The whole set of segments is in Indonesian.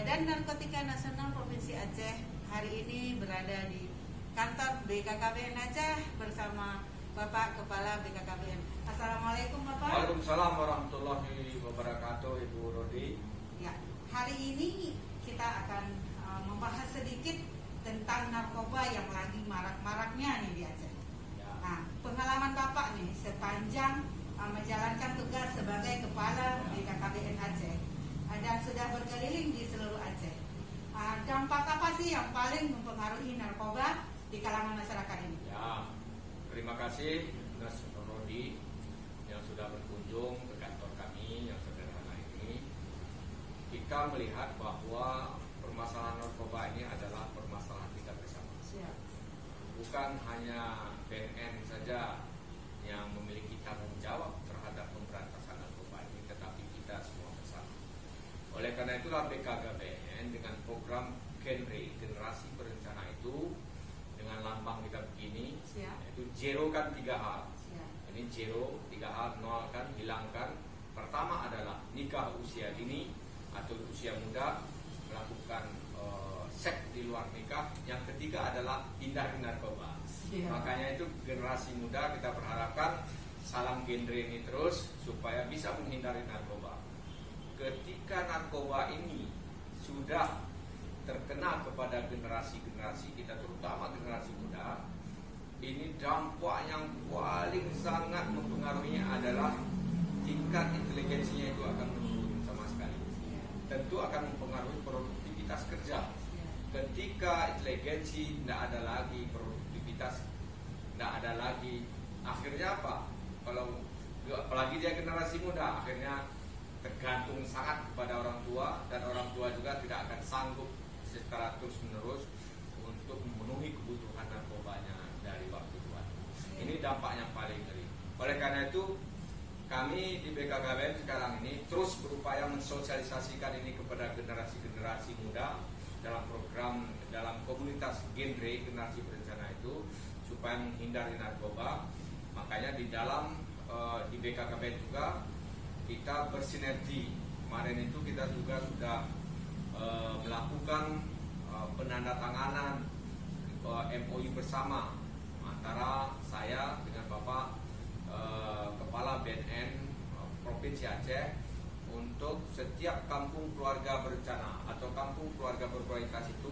Badan Narkotika Nasional Provinsi Aceh hari ini berada di kantor BKKBN Aceh bersama Bapak Kepala BKKBN. Assalamualaikum Bapak. Waalaikumsalam warahmatullahi wabarakatuh, Ibu Rodi. Ya, hari ini kita akan membahas sedikit tentang narkoba yang lagi marak-maraknya nih di Aceh. Ya. Nah, pengalaman Bapak nih sepanjang menjalankan tugas sebagai Kepala BKKBN Aceh dan sudah berkeliling di seluruh Aceh. Dampak apa sih yang paling mempengaruhi narkoba di kalangan masyarakat ini? Ya, terima kasih Mas Rodi yang sudah berkunjung ke kantor kami yang sederhana ini. Kita melihat bahwa permasalahan narkoba ini adalah permasalahan kita bersama. Siap. Bukan hanya BNN saja yang memiliki tanggung jawab terhadap pemberantasan narkoba ini, tetapi kita semua bersama. Oleh karena itulah BKKBN dengan program Genre Generasi Berencana itu dengan lambang kita begini, yaitu zero kan 3 hal. Ini zero 3 hal, nol kan, hilangkan. Pertama adalah nikah usia dini atau usia muda, melakukan seks di luar nikah. Yang ketiga adalah hindari narkoba. Makanya itu generasi muda kita berharapkan salam genre ini terus supaya bisa menghindari narkoba. Ketika narkoba ini sudah terkena kepada generasi-generasi kita, terutama generasi muda, ini dampak yang paling sangat mempengaruhinya adalah tingkat inteligensinya itu akan menurun sama sekali. Tentu akan mempengaruhi produktivitas kerja. Ketika inteligensi tidak ada lagi, produktivitas tidak ada lagi, akhirnya apa? Kalau apalagi dia generasi muda, akhirnya tergantung sangat kepada orang tua, dan orang tua juga tidak akan sanggup secara terus menerus untuk memenuhi kebutuhan narkobanya dari waktu ke waktu. Ini dampaknya paling ngeri. Oleh karena itu kami di BKKBN sekarang ini terus berupaya mensosialisasikan ini kepada generasi-generasi muda dalam program, dalam komunitas genre generasi berencana itu supaya menghindari narkoba. Makanya di dalam di BKKBN juga kita bersinergi. Kemarin itu kita juga sudah melakukan penandatanganan MOU bersama antara saya dengan Bapak Kepala BNN Provinsi Aceh untuk setiap kampung keluarga berencana atau kampung keluarga berkualitas itu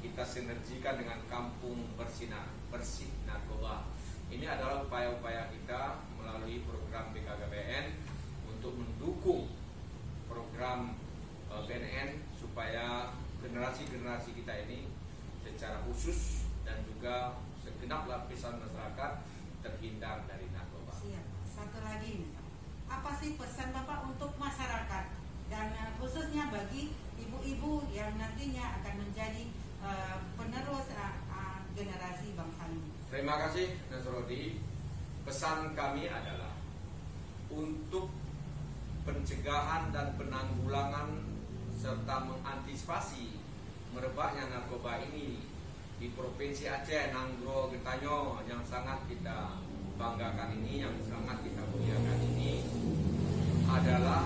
kita sinergikan dengan kampung bersih narkoba. Ini adalah upaya-upaya kita melalui program BKKBN untuk mendukung program BNN supaya generasi-generasi kita ini secara khusus dan juga segenap lapisan masyarakat terhindar dari narkoba. Siap. Satu lagi, apa sih pesan Bapak untuk masyarakat dan khususnya bagi ibu-ibu yang nantinya akan menjadi penerus generasi bangsa ini? Terima kasih Nasrodi. Pesan kami adalah untuk pencegahan dan penanggulangan serta mengantisipasi merebaknya narkoba ini di Provinsi Aceh, Nanggro, Getanyo yang sangat kita banggakan ini, yang sangat kita muliakan ini adalah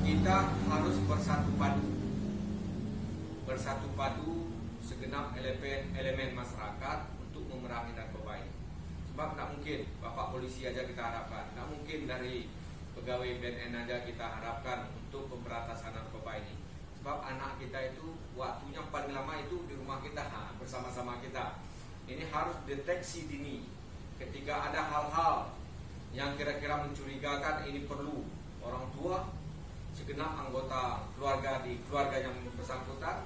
kita harus bersatu padu segenap elemen masyarakat untuk memerangi narkoba ini. Sebab tidak mungkin Bapak polisi aja kita harapkan, tidak mungkin dari pegawai BNN aja kita harapkan untuk pemberantasan narkoba ini. Sebab anak kita itu waktunya paling lama itu di rumah kita, bersama-sama kita. Ini harus deteksi dini. Ketika ada hal-hal yang kira-kira mencurigakan, ini perlu orang tua, segenap anggota keluarga di keluarga yang bersangkutan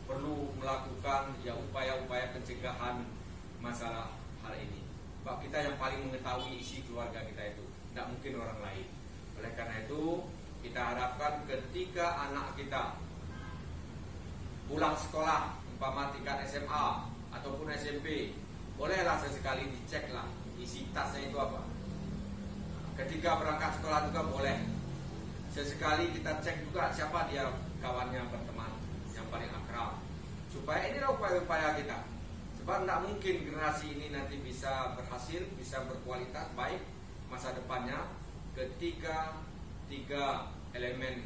perlu melakukan upaya-upaya pencegahan masalah hal ini. Sebab kita yang paling mengetahui isi keluarga kita itu, tidak mungkin orang lain. Oleh karena itu kita harapkan ketika anak kita pulang sekolah, umpama tingkat SMA ataupun SMP, bolehlah sesekali diceklah isi tasnya itu apa. Ketika berangkat sekolah juga boleh sesekali kita cek juga siapa dia kawannya berteman yang paling akrab, supaya inilah upaya-upaya kita. Sebab tidak mungkin generasi ini nanti bisa berhasil, bisa berkualitas baik masa depannya ketika 3 elemen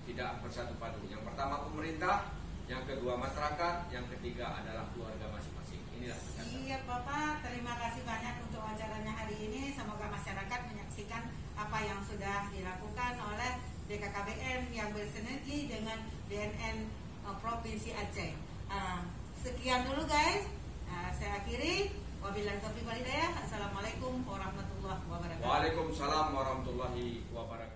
tidak bersatu padu. Yang pertama pemerintah, yang kedua masyarakat, yang ketiga adalah keluarga masing-masing. Inilah pesan. Iya Bapak, terima kasih banyak untuk acaranya hari ini. Semoga masyarakat menyaksikan apa yang sudah dilakukan oleh BKKBN yang bersinergi dengan BNN Provinsi Aceh. Sekian dulu guys. Saya akhiri. Wabillahi taufiq wal hidayah. Assalamualaikum warahmatullahi wabarakatuh. Waalaikumsalam warahmatullahi wabarakatuh.